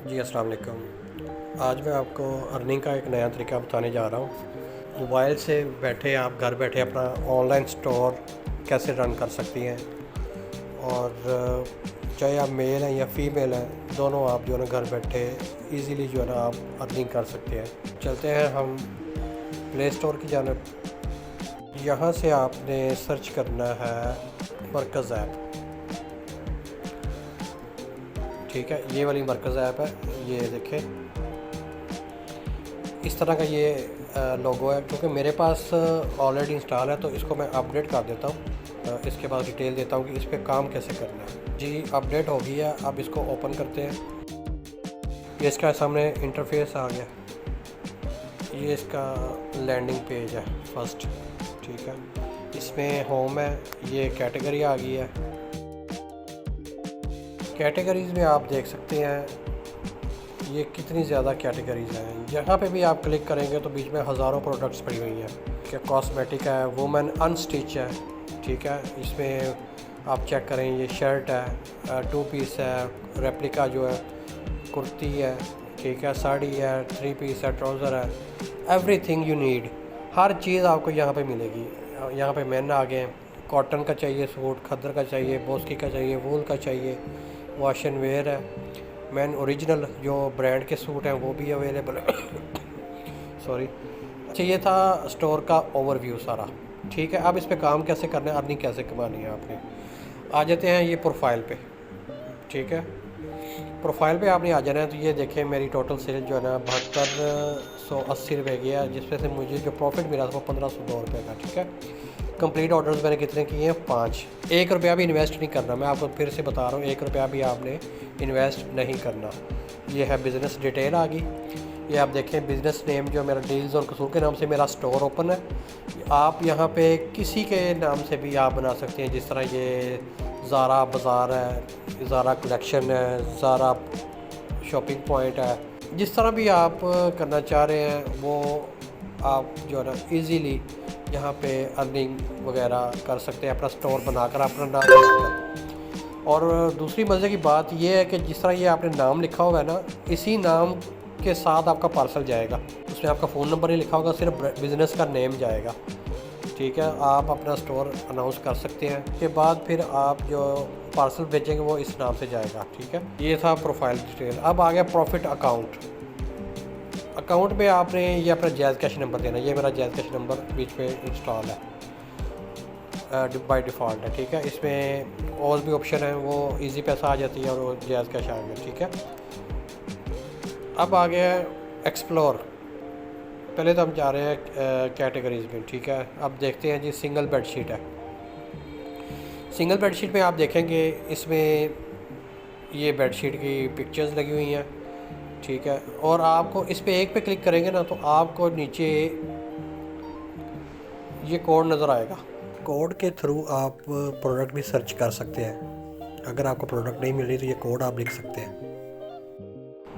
जी अस्सलाम वालेकुम। आज मैं आपको अर्निंग का एक नया तरीका बताने जा रहा हूँ। मोबाइल से बैठे आप घर बैठे अपना ऑनलाइन स्टोर कैसे रन कर सकती हैं, और चाहे आप मेल हैं या फीमेल हैं, दोनों आप जो है ना घर बैठे इजीली जो है ना आप अर्निंग कर सकते हैं। चलते हैं हम प्ले स्टोर की जानब। यहाँ से आपने सर्च करना है मरकज़ ऐप। ठीक है, ये वाली मरकज़ ऐप है, ये देखें इस तरह का ये लोगो है। क्योंकि मेरे पास ऑलरेडी इंस्टॉल है तो इसको मैं अपडेट कर देता हूँ। इसके बाद डिटेल देता हूँ कि इस पर काम कैसे करना है। जी अपडेट हो गई है, अब इसको ओपन करते हैं। ये इसका सामने इंटरफेस आ गया, ये इसका लैंडिंग पेज है फर्स्ट। ठीक है, इसमें होम है, ये कैटेगरी आ गई है। कैटेगरीज़ में आप देख सकते हैं ये कितनी ज़्यादा कैटेगरीज़ हैं। यहाँ पे भी आप क्लिक करेंगे तो बीच में हज़ारों प्रोडक्ट्स पड़ी हुई हैं। कि कॉस्मेटिक है, वुमेन अनस्टिच है। ठीक है, इसमें आप चेक करें, ये शर्ट है, 2 पीस है, रेप्लिका जो है कुर्ती है, ठीक है, साड़ी है, 3 पीस है, ट्राउज़र है, एवरीथिंग यू नीड, हर चीज़ आपको यहाँ पे मिलेगी। यहाँ पे मेन आ गए, कॉटन का चाहिए सूट, खद्दर का चाहिए, बोस्की का चाहिए, वूल का चाहिए, वॉश एंड वेयर है, मैन ओरिजिनल जो ब्रांड के सूट हैं वो भी अवेलेबल है। सॉरी। अच्छा, ये था स्टोर का ओवरव्यू सारा। ठीक है, अब इस पे काम कैसे करना है, अर्निंग कैसे कमानी है आपने। आ जाते हैं ये प्रोफाइल पे। ठीक है, प्रोफाइल पे आपने आ जाना है। तो ये देखें मेरी टोटल सेल जो है ना 7280 रुपये की है, जिसमें से मुझे जो प्रॉफिट मिला था वो 1502 रुपये का। ठीक है, कंप्लीट ऑर्डर्स मैंने कितने किए हैं, 5। 1 रुपया भी इन्वेस्ट नहीं करना, मैं आपको फिर से बता रहा हूँ, 1 रुपया भी आपने इन्वेस्ट नहीं करना। ये है बिज़नेस डिटेल आ गई। ये आप देखें बिज़नेस नेम जो मेरा डील्स और कसूर के नाम से मेरा स्टोर ओपन है। आप यहाँ पे किसी के नाम से भी आप बना सकते हैं, जिस तरह ये ज़ारा बाज़ार है, ज़ारा कलेक्शन है, ज़ारा शॉपिंग पॉइंट है। जिस तरह भी आप करना चाह रहे हैं वो आप जो है ना ईज़िली यहाँ पे अर्निंग वगैरह कर सकते हैं, अपना स्टोर बनाकर अपना नाम बनाकर। और दूसरी मज़े की बात यह है कि जिस तरह ये आपने नाम लिखा हुआ है ना, इसी नाम के साथ आपका पार्सल जाएगा। उसमें आपका फ़ोन नंबर ही लिखा होगा, सिर्फ बिज़नेस का नेम जाएगा। ठीक है, आप अपना स्टोर अनाउंस कर सकते हैं। के बाद फिर आप जो पार्सल भेजेंगे वो इस नाम से जाएगा। ठीक है, ये था प्रोफाइल डिटेल। अब आ गया प्रॉफिट अकाउंट। अकाउंट में आपने ये अपना जायज़ कैश नंबर देना। ये मेरा जायज़ कैश नंबर बीच पे इंस्टॉल है, बाय डिफ़ॉल्ट है। ठीक है, इसमें और भी ऑप्शन है, वो इजी पैसा आ जाती है और वो जायज़ कैश आ गया। ठीक है, अब आ गया एक्सप्लोर। पहले तो हम जा रहे हैं कैटेगरीज़ में। ठीक है, अब देखते हैं जी सिंगल बेडशीट है। सिंगल बेडशीट में आप देखेंगे इसमें ये बेडशीट की पिक्चर्स लगी हुई हैं। ठीक है, और आपको इस पे एक पे क्लिक करेंगे ना तो आपको नीचे ये कोड नज़र आएगा। कोड के थ्रू आप प्रोडक्ट भी सर्च कर सकते हैं। अगर आपको प्रोडक्ट नहीं मिल रही तो ये कोड आप लिख सकते हैं।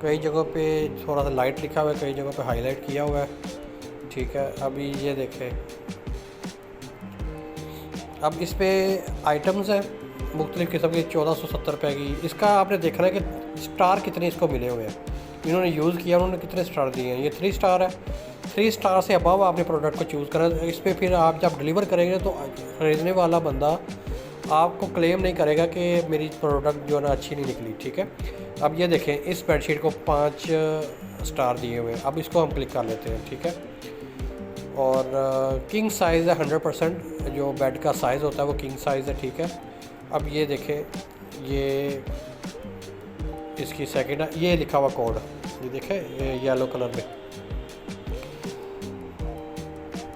कई जगहों पे थोड़ा सा लाइट लिखा हुआ है, कई जगहों पे हाईलाइट किया हुआ है। ठीक है, अभी ये देखें, अब इस पे आइटम्स हैं मुख्तलिफ़ किस्म की, 1470 रुपये की। इसका आपने देखना है कि स्टार कितने इसको मिले हुए हैं, इन्होंने यूज़ किया, उन्होंने कितने स्टार दिए हैं। ये 3 स्टार है। 3 स्टार से अबव आपने प्रोडक्ट को चूज़ करना है। इस पर फिर आप जब डिलीवर करेंगे तो ख़रीदने वाला बंदा आपको क्लेम नहीं करेगा कि मेरी प्रोडक्ट जो है ना अच्छी नहीं निकली। ठीक है, अब ये देखें इस बेडशीट को 5 स्टार दिए हुए हैं। अब इसको हम क्लिक कर लेते हैं। ठीक है, और किंग साइज़ है 100%, जो बेड का साइज़ होता है वो किंग साइज़ है। ठीक है, अब ये देखें, ये इसकी सेकंड, ये लिखा हुआ कोड, ये देखें ये येलो कलर में।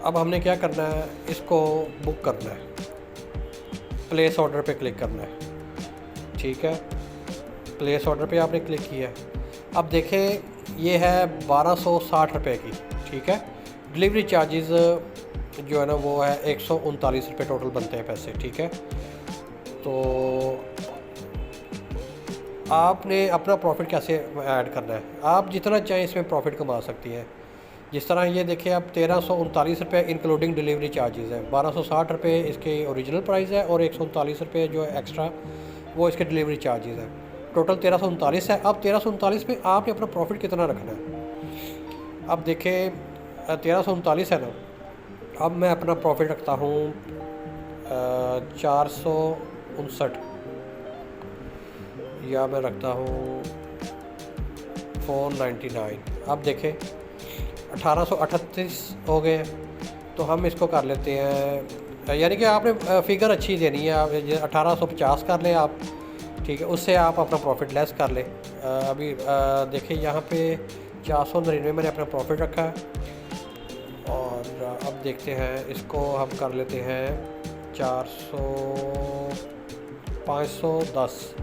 अब हमने क्या करना है, इसको बुक करना है, प्लेस ऑर्डर पे क्लिक करना है। ठीक है, प्लेस ऑर्डर पे आपने क्लिक किया। अब देखें ये है 1260 रुपये की। ठीक है, डिलीवरी चार्जेस जो है ना वो है 139 रुपये टोटल बनते हैं पैसे। ठीक है, तो आपने अपना प्रॉफिट कैसे ऐड करना है, आप जितना चाहें इसमें प्रॉफिट कमा सकती हैं। जिस तरह ये देखिए, आप 1339 रुपये इंक्लूडिंग डिलीवरी चार्जेस है, 1260 रुपये इसके ओरिजिनल प्राइस है और 139 रुपये जो एक्स्ट्रा वो इसके डिलीवरी चार्जेस है। टोटल 1339 है। अब 1339 में आपने अपना प्रॉफिट कितना रखना है। अब देखें 1339 है ना, अब मैं अपना प्रॉफिट रखता हूँ 459, या मैं रखता हूँ 499। अब देखें 1838 हो गए हैं, तो हम इसको कर लेते हैं, यानी कि आपने फ़िगर अच्छी देनी है। आप 1850 कर लें आप, ठीक है, उससे आप अपना प्रॉफिट लेस कर लें। अभी देखिए यहाँ पे 499 मैंने अपना प्रॉफिट रखा है, और अब देखते हैं इसको हम कर लेते हैं 510।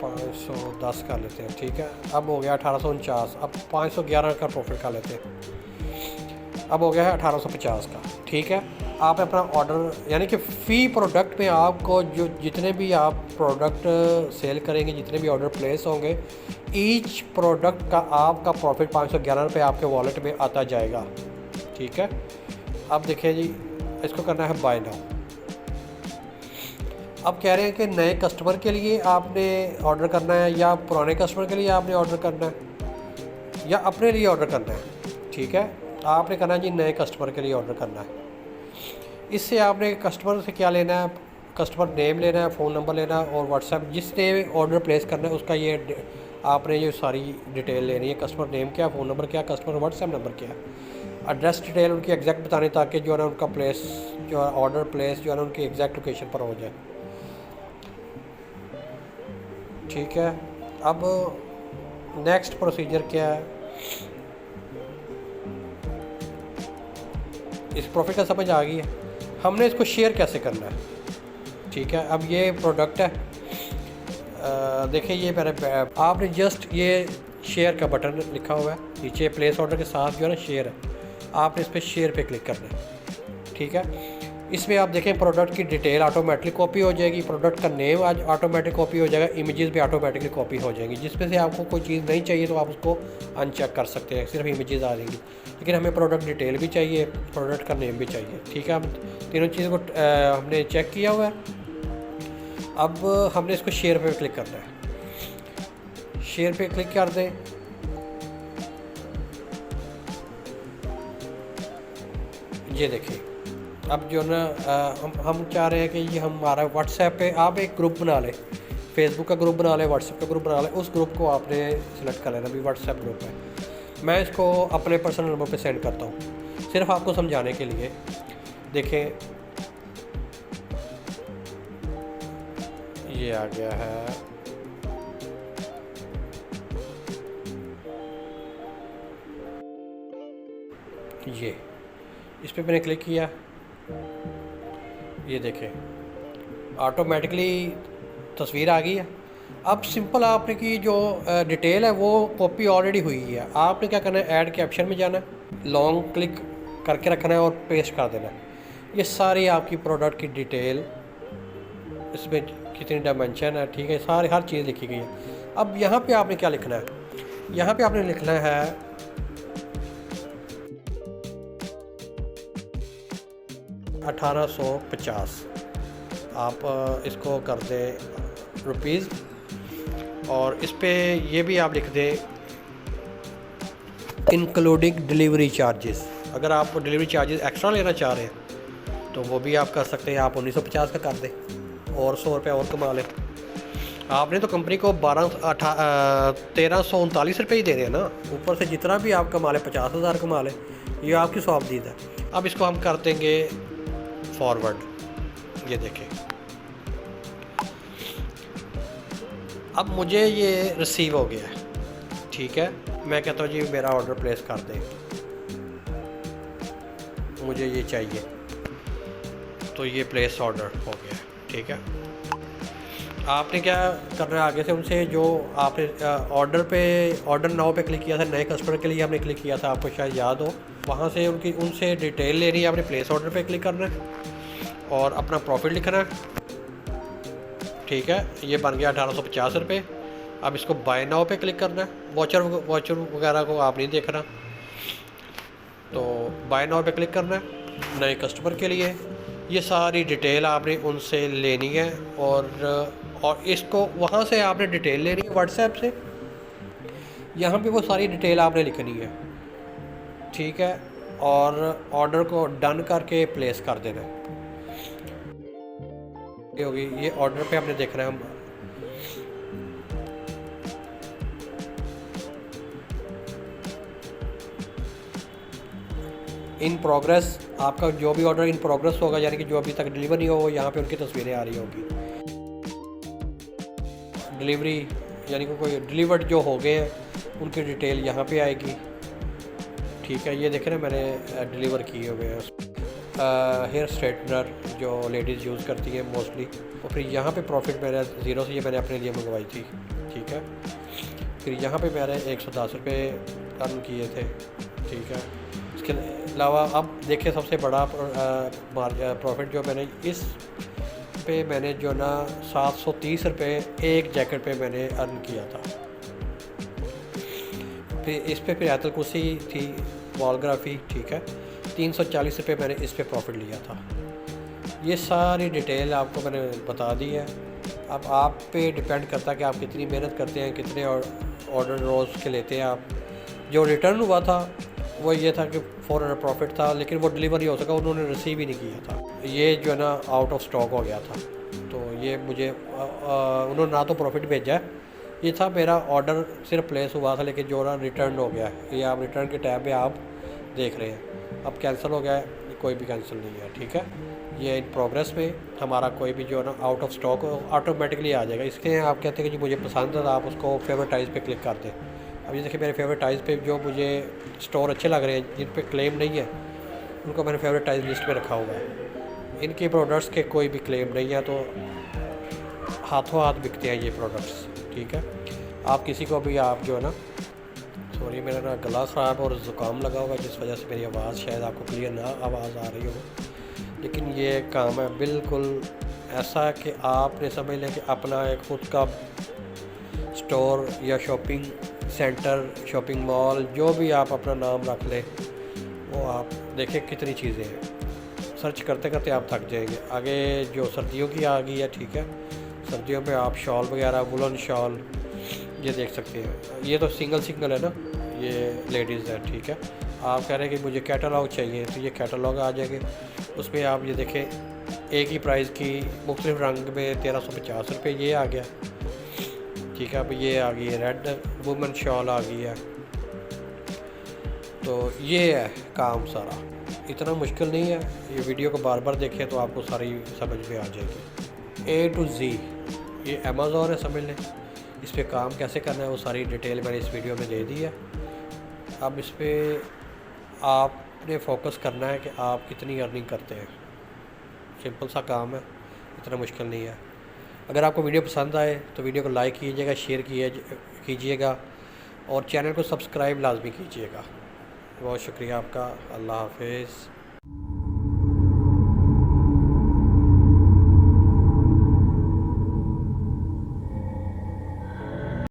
510 कर लेते हैं, ठीक है। अब हो गया 1849। अब 511 का प्रॉफिट कर लेते हैं, अब हो गया है 1850 का, ठीक है। आप अपना ऑर्डर, यानी कि फ़ी प्रोडक्ट में आपको जो जितने भी आप प्रोडक्ट सेल करेंगे, जितने भी ऑर्डर प्लेस होंगे, ईच प्रोडक्ट का आपका प्रॉफिट 511 रुपये आपके वॉलेट में आता जाएगा, ठीक है। अब देखिए जी, इसको करना है बाय नाउ। अब कह रहे हैं कि नए कस्टमर के लिए आपने ऑर्डर करना है, या पुराने कस्टमर के लिए आपने ऑर्डर करना है, या अपने लिए ऑर्डर करना है, ठीक है। आपने करना है जी नए कस्टमर के लिए ऑर्डर करना है। इससे आपने कस्टमर से क्या लेना है, कस्टमर नेम लेना है, फ़ोन नंबर लेना है, और व्हाट्सएप जिसने ऑर्डर प्लेस करना है उसका ये आपने ये सारी डिटेल लेनी है। कस्टमर नेम क्या, फ़ोन नंबर क्या, कस्टमर व्हाट्सएप नंबर क्या, एड्रेस डिटेल उनकी एग्जैक्ट बतानी, ताकि जो है ना उनका प्लेस, जो है ऑर्डर प्लेस जो है ना उनकी एग्जैक्ट लोकेशन पर हो जाए, ठीक है। अब नेक्स्ट प्रोसीजर क्या है, इस प्रॉफिट का समझ आ गई है। हमने इसको शेयर कैसे करना है, ठीक है। अब ये प्रोडक्ट है, देखिए ये मेरे, आपने जस्ट ये शेयर का बटन लिखा हुआ है नीचे, प्लेस ऑर्डर के साथ जो है ना शेयर है, आपने इस पर शेयर पे क्लिक करना है, ठीक है। इसमें आप देखें प्रोडक्ट की डिटेल ऑटोमेटिक कॉपी हो जाएगी, प्रोडक्ट का नेम आज ऑटोमेटिक कॉपी हो जाएगा, इमेजेस भी ऑटोमेटिकली कॉपी हो जाएंगी। जिसमें से आपको कोई चीज़ नहीं चाहिए तो आप उसको अनचेक कर सकते हैं, सिर्फ इमेजेस आ जाएंगी। लेकिन हमें प्रोडक्ट डिटेल भी चाहिए, प्रोडक्ट का नेम भी चाहिए, ठीक है। हम तीनों चीज़ों को हमने चेक किया हुआ है। अब हमने इसको शेयर पे क्लिक करना है, शेयर पे क्लिक कर दें। ये देखिए, अब जो ना हम चाह रहे हैं कि ये हमारा व्हाट्सएप पे आप एक ग्रुप बना लें, फेसबुक का ग्रुप बना लें, व्हाट्सएप का ग्रुप बना लें। उस ग्रुप को आपने सिलेक्ट कर लेना, भी व्हाट्सएप ग्रुप है। मैं इसको अपने पर्सनल नंबर पे सेंड करता हूँ, सिर्फ आपको समझाने के लिए। देखें ये आ गया है, ये इस पर मैंने क्लिक किया, ये देखें ऑटोमेटिकली तस्वीर आ गई है। अब सिंपल आपने की जो डिटेल है वो कॉपी ऑलरेडी हुई है। आपने क्या करना है, ऐड के ऑप्शन में जाना है, लॉन्ग क्लिक करके रखना है और पेस्ट कर देना है। ये सारी आपकी प्रोडक्ट की डिटेल, इसमें कितनी डायमेंशन है, ठीक है, सारी हर चीज़ लिखी गई है। अब यहाँ पे आपने क्या लिखना है, यहाँ पे आपने लिखना है 1850। आप इसको कर दें रुपीज़, और इस पे ये भी आप लिख दें इंक्लूडिंग डिलीवरी चार्जेस। अगर आप डिलीवरी चार्जेस एक्स्ट्रा लेना चाह रहे हैं तो वो भी आप कर सकते हैं, आप 1950 का कर दें और 100 रुपये और कमा लें। आपने तो कंपनी को 1339 रुपये ही देने हैं ना, ऊपर से जितना भी आप कमा लें, 50,000 कमा लें, ये आपकी सौंपदीद है। अब इसको हम कर देंगे फॉरवर्ड, ये देखें। अब मुझे ये रिसीव हो गया है, ठीक है। मैं कहता हूँ जी मेरा ऑर्डर प्लेस कर दें, मुझे ये चाहिए, तो ये प्लेस ऑर्डर हो गया, ठीक है। आपने क्या करना है आगे से उनसे, जो आपने ऑर्डर नाउ पे क्लिक किया था, नए कस्टमर के लिए आपने क्लिक किया था, आपको शायद याद हो, वहाँ से उनसे डिटेल लेनी है। आपने प्लेस ऑर्डर पे क्लिक करना है और अपना प्रॉफिट लिखना है, ठीक है। ये बन गया 1850 रुपये। अब इसको बाय नाउ पे क्लिक करना है, वाचर वगैरह को आप नहीं देखना, तो बाय नाउ पे क्लिक करना है। नए कस्टमर के लिए। ये सारी डिटेल आपने उनसे लेनी है और इसको वहाँ से आपने डिटेल लेनी है व्हाट्सएप से। यहाँ पे वो सारी डिटेल आपने लिखनी है, ठीक है, और ऑर्डर को डन करके प्लेस कर देना है। ये होगी, ये ऑर्डर पे आपने देखना है हम इन प्रोग्रेस। आपका जो भी ऑर्डर इन प्रोग्रेस होगा, यानी कि जो अभी तक डिलीवर नहीं हो, यहाँ पे उनकी तस्वीरें आ रही होगी। डिलीवरी यानी कि कोई डिलीवर्ड जो हो गए हैं उनकी डिटेल यहाँ पे आएगी, ठीक है। ये देखें ना, मैंने डिलीवर किए हुए हैं हेयर स्ट्रेटनर जो लेडीज़ यूज़ करती हैं मोस्टली। और फिर यहाँ पे प्रॉफिट मेरा 0 से, ये मैंने अपने लिए मंगवाई थी, ठीक है। फिर यहाँ पे मैंने 110 रुपये अर्न किए थे, ठीक है। इसके अलावा अब देखिए सबसे बड़ा प्रॉफिट जो मैंने इस पे मैंने जो ना 730 रुपये एक जैकेट पे मैंने अर्न किया था। फिर इस पे फिर आयतल कुर्सी थी, वॉलग्राफी, ठीक है, 340 रुपये मैंने इस पे प्रॉफिट लिया था। ये सारी डिटेल आपको मैंने बता दी है। अब आप पे डिपेंड करता है कि आप कितनी मेहनत करते हैं, कितने ऑर्डर रोज़ के लेते हैं आप। जो रिटर्न हुआ था वो ये था कि 400 प्रॉफिट था, लेकिन वो डिलीवर नहीं हो सका, उन्होंने रिसीव ही नहीं किया था। ये जो है ना आउट ऑफ स्टॉक हो गया था, तो ये मुझे उन्होंने ना तो प्रॉफिट भेजा है, ये था मेरा ऑर्डर सिर्फ प्लेस हुआ था, लेकिन जो ना रिटर्न हो गया है। ये आप रिटर्न के टैब पे आप देख रहे हैं। अब कैंसिल हो गया है, कोई भी कैंसिल नहीं है, ठीक है। ये इन प्रोग्रेस में हमारा कोई भी जो है ना आउट ऑफ स्टॉक ऑटोमेटिकली आ जाएगा। इसके आप कहते हैं कि जो मुझे पसंद है, आप उसको फेवरेटाइज पे क्लिक कर दें। अब ये देखिए मेरे फेवरेटाइज पे जो मुझे स्टोर अच्छे लग रहे हैं, जिन पे क्लेम नहीं है, उनको मैंने फेवरेटाइज लिस्ट में रखा हुआ है। इनके प्रोडक्ट्स के कोई भी क्लेम नहीं है, तो हाथों हाथ बिकते हैं ये प्रोडक्ट्स, ठीक है। आप किसी को भी आप जो है ना, सॉरी मेरा ना गला ख़राब और ज़ुकाम लगा हुआ है, जिस वजह से मेरी आवाज़ शायद आपको क्लियर ना आवाज़ आ रही हो, लेकिन ये काम है बिल्कुल ऐसा है कि आपने समझ लें कि अपना एक खुद का स्टोर या शॉपिंग सेंटर, शॉपिंग मॉल, जो भी आप अपना नाम रख लें, वो आप देखें कितनी चीज़ें हैं। सर्च करते करते आप थक जाएंगे। आगे जो सर्दियों की आ गई है, ठीक है, सर्दियों पे आप शॉल वगैरह, वुलन शॉल, ये देख सकते हैं। ये तो सिंगल है ना, ये लेडीज़ है, ठीक है। आप कह रहे हैं कि मुझे कैटलॉग चाहिए, तो ये कैटलॉग आ जाएंगे। उसमें आप ये देखें, एक ही प्राइस की मुख्तलिफ रंग में 1350 रुपये ये आ गया, ठीक है। अब ये आ गई है रेड वुमेन शॉल आ गई है। तो ये है काम सारा, इतना मुश्किल नहीं है। ये वीडियो को बार बार देखें तो आपको सारी समझ में आ जाएगी A to Z। ये अमेज़ॉन है, समझ लें। इस पर काम कैसे करना है वो सारी डिटेल मैंने इस वीडियो में दे दी है। अब इस पर आपने फोकस करना है कि आप कितनी अर्निंग करते हैं। सिंपल सा काम है, इतना मुश्किल नहीं है। अगर आपको वीडियो पसंद आए तो वीडियो को लाइक कीजिएगा, शेयर कीजिएगा और चैनल को सब्सक्राइब लाजमी कीजिएगा। बहुत शुक्रिया आपका। अल्लाह हाफिज़।